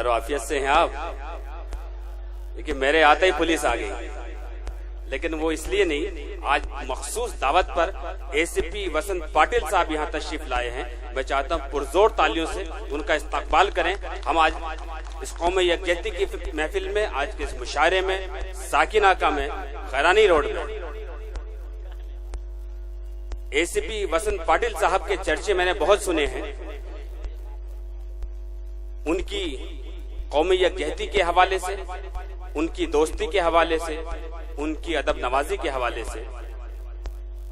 खैर आफियत से हैं आप? देखिए मेरे आते ही पुलिस आ गई, लेकिन वो इसलिए नहीं, आज मखसूस दावत पर एसीपी वसंत पाटिल साहब यहाँ तशरीफ लाए हैं। मैं चाहता हूँ पुरजोर तालियों से उनका इस्तकबाल करें। हम आज इस कौमी यकजहती की महफिल में, आज के इस मुशायरे में, साकिनाका में, खैरानी रोड में एसीपी वसंत पाटिल साहब के चर्चे मैंने बहुत सुने हैं। उनकी कौमी यकजहती के हवाले से, उनकी दोस्ती के हवाले से, उनकी अदब नवाजी के हवाले से।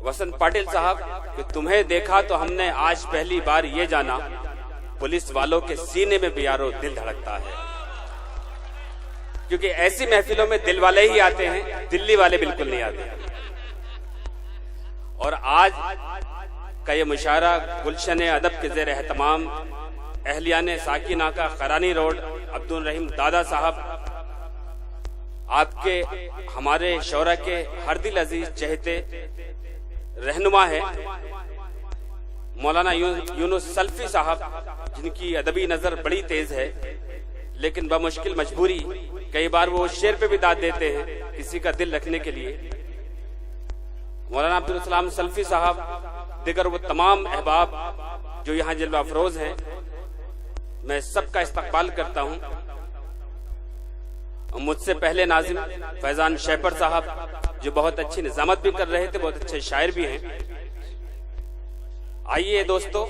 वसंत पाटिल साहब कि तुम्हें देखा तो हमने आज पहली बार ये जाना, पुलिस वालों के सीने में भी यारो दिल धड़कता है। क्योंकि ऐसी महफिलों में दिल वाले ही आते हैं, दिल्ली वाले बिल्कुल नहीं आते। और आज का ये मुशायरा गुलशन अदब के ज़ेर एहतमाम अहलियाने साकिनाका खैरानी रोड अब्दुल रहीम दादा साहब, आपके हमारे शौरा के हर दिल अजीज चहते रहनुमा है मौलाना यूनुस सल्फी साहब, जिनकी अदबी नजर बड़ी तेज है, लेकिन बमुश्किल मजबूरी कई बार वो शेर पे भी दाद देते हैं किसी का दिल रखने के लिए। मौलाना अब्दुल सलाम सल्फी साहब, दिगर वो तमाम अहबाब जो यहाँ जलवा अफरोज हैं, मैं सबका इस्तकबाल करता हूँ। मुझसे पहले नाजिम फैजान शैपर साहब जो बहुत अच्छी निजामत भी कर रहे थे, बहुत अच्छे शायर भी हैं। आइए दोस्तों,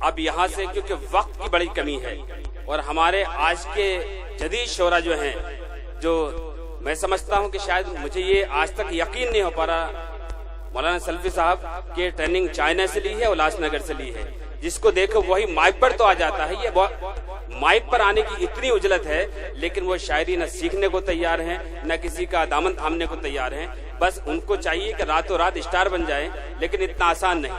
अब यहाँ से, क्योंकि वक्त की बड़ी कमी है और हमारे आज के जदीद शोरा जो हैं, जो मैं समझता हूँ कि शायद मुझे ये आज तक यकीन नहीं हो पा रहा, मौलाना सल्फी साहब की ट्रेनिंग चाइना से ली है, उल्लासनगर से ली है। जिसको देखो वही माइक पर तो आ जाता है। ये माइक पर आने की इतनी उजलत है, लेकिन वो शायरी न सीखने को तैयार हैं, न किसी का दामन थामने को तैयार हैं। बस उनको चाहिए कि रातों रात स्टार बन जाए, लेकिन इतना आसान नहीं।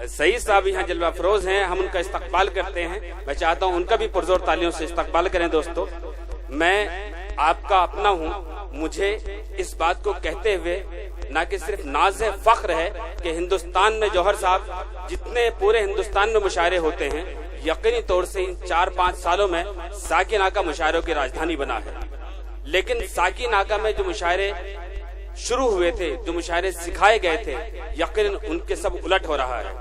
सईद साहब यहाँ जलवा अफरोज हैं, हम उनका इस्तकबाल करते हैं। मैं चाहता हूँ उनका भी पुरजोर तालियों से इस्तकबाल करें। दोस्तों, मैं आपका अपना हूँ, मुझे इस बात को कहते हुए ना कि सिर्फ नाज है, फख्र है कि हिंदुस्तान में जौहर साहब, जितने पूरे हिंदुस्तान में मुशायरे होते हैं, यकीनी तौर से इन 4-5 सालों में साकिनाका मुशायरों की राजधानी बना है। लेकिन साकिनाका में जो मुशायरे शुरू हुए थे, जो मुशायरे सिखाए गए थे, यकीनन उनके सब उलट हो रहा है।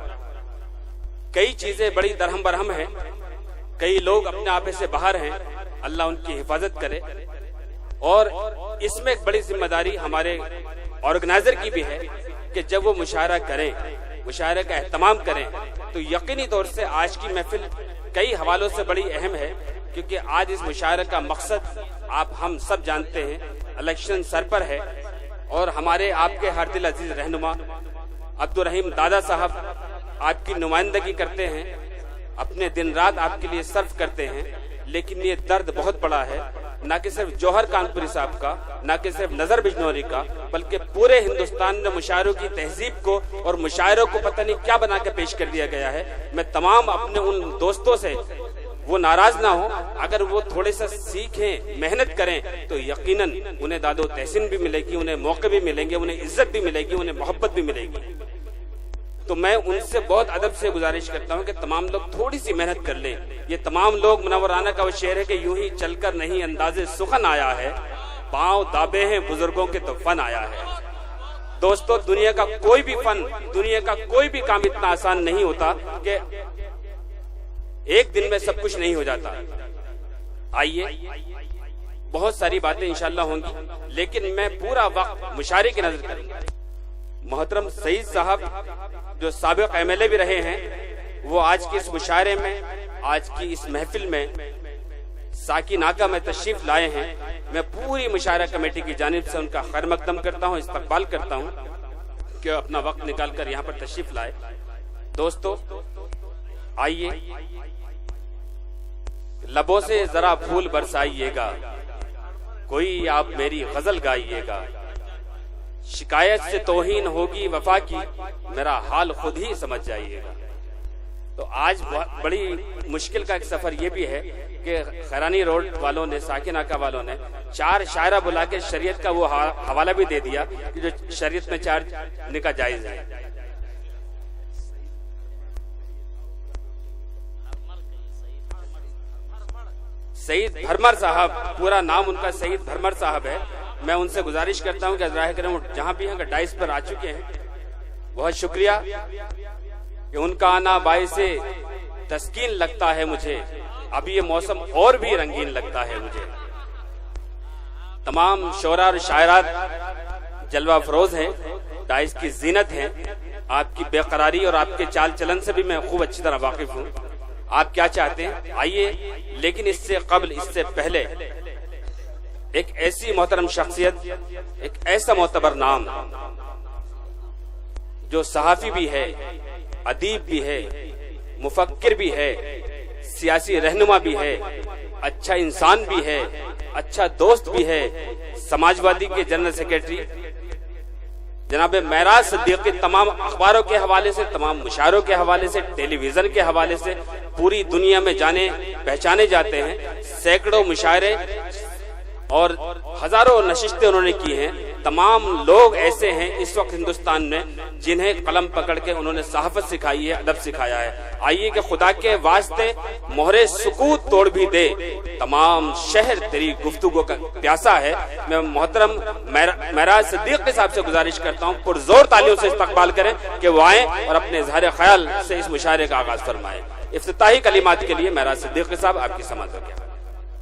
कई चीजें बड़ी दरहम बरहम है, कई लोग अपने आपे से बाहर हैं, अल्लाह उनकी हिफाजत करे। और इसमें एक बड़ी जिम्मेदारी हमारे ऑर्गेनाइजर की भी है कि जब वो मुशायरा करें, मुशायरे का एहतमाम करें, तो यकीनी तौर से आज की महफिल कई हवालों से बड़ी अहम है। क्योंकि आज इस मुशायरे का मकसद आप हम सब जानते हैं, इलेक्शन सर पर है और हमारे आपके हर दिल अजीज रहनुमा अब्दुल रहीम दादा साहब आपकी नुमाइंदगी करते हैं, अपने दिन रात आपके लिए सर्व करते हैं। लेकिन ये दर्द बहुत बड़ा है, न कि सिर्फ जौहर कानपुरी साहब का, न कि सिर्फ नजर बिजनौरी का, बल्कि पूरे हिंदुस्तान में मुशायरों की तहजीब को और मुशायरों को पता नहीं क्या बना के पेश कर दिया गया है। मैं तमाम अपने उन दोस्तों से, वो नाराज ना हो, अगर वो थोड़े सा सीखें, मेहनत करें, तो यकीनन उन्हें दादो तहसीन भी मिलेगी, उन्हें मौके भी मिलेंगे, उन्हें इज्जत भी मिलेगी, उन्हें मोहब्बत भी मिलेगी। तो मैं उनसे बहुत अदब से गुजारिश करता हूँ कि तमाम लोग थोड़ी सी मेहनत कर लें। ये तमाम लोग, मुनव्वराना का वो शेर है कि यूं ही चलकर नहीं अंदाजे सुखन आया है, पांव दाबे हैं बुजुर्गों के तो फन आया है। दोस्तों, दुनिया का कोई भी फन, दुनिया का कोई भी काम इतना आसान नहीं होता कि एक दिन में सब कुछ नहीं हो जाता। आइए, बहुत सारी बातें इंशाल्लाह होंगी, लेकिन मैं पूरा वक्त मुशायरे की नजर करूंगा। मोहतरम सईद साहब जो साबिक एमएलए भी रहे हैं, वो आज की इस मुशायरे में, आज की इस महफिल में साकिनाका में तशरीफ लाए हैं। मैं पूरी मुशायरा कमेटी की जानिब से उनका खैर मकदम करता हूँ, इस्तकबाल करता हूँ कि अपना वक्त निकाल कर यहाँ पर तशरीफ लाए। दोस्तों, आइए, लबों से जरा फूल बरसाइएगा, कोई आप मेरी गजल गाइएगा, शिकायत से तौहीन होगी वफा की, मेरा हाल खुद ही समझ जाइएगा। तो आज बड़ी मुश्किल का एक सफर ये भी है کہ خیرانی روڈ والوں نے، ساکن آقا والوں نے 4 شاعرہ بلا کے شریعت کا وہ حوالہ بھی دے دیا کہ جو شریعت میں 4 نکاح جائز ہے۔ سعید بھرمر صاحب، پورا نام ان کا سعید بھرمر صاحب ہے۔ میں ان سے گزارش کرتا ہوں کہ راہ کرم جہاں بھی ہیں ڈائس پر آ چکے ہیں، بہت شکریہ کہ ان کا آنا باعث تسکین لگتا ہے مجھے، اب یہ موسم اور بھی رنگین لگتا ہے مجھے۔ تمام شعراء اور شاعرات جلوہ افروز ہیں، ڈائس کی زینت ہیں۔ آپ کی بے قراری اور آپ کے چال چلن سے بھی میں خوب اچھی طرح واقف ہوں۔ آپ کیا چاہتے ہیں آئیے، لیکن اس سے قبل، اس سے پہلے ایک ایسی محترم شخصیت، ایک ایسا معتبر نام جو صحافی بھی ہے، ادیب بھی ہے، مفکر بھی ہے، سیاسی رہنما بھی ہے، اچھا انسان بھی ہے، اچھا دوست بھی ہے، سماجوادی کے جنرل سیکریٹری جناب معراج صدیقی تمام اخباروں کے حوالے سے، تمام مشاعروں کے حوالے سے، ٹیلی ویژن کے حوالے سے پوری دنیا میں جانے پہچانے جاتے ہیں۔ سینکڑوں مشاعرے اور ہزاروں نشستیں انہوں نے کی ہیں۔ تمام لوگ ایسے ہیں اس وقت ہندوستان میں جنہیں قلم پکڑ کے انہوں نے صحافت سکھائی ہے، ادب سکھایا ہے۔ آئیے کہ خدا کے واسطے مہرے سکوت توڑ بھی دے، تمام شہر تیری گفتگو کا پیاسا ہے۔ میں محترم معراج صدیقی صاحب سے گزارش کرتا ہوں پرزور تالیوں سے استقبال کریں کہ وہ آئیں اور اپنے اظہار خیال سے اس مشاعرے کا آغاز فرمائیں۔ افتتاحی کلمات کے لیے معراج صدیقی صاحب آپ کی سماعت ہو گیا۔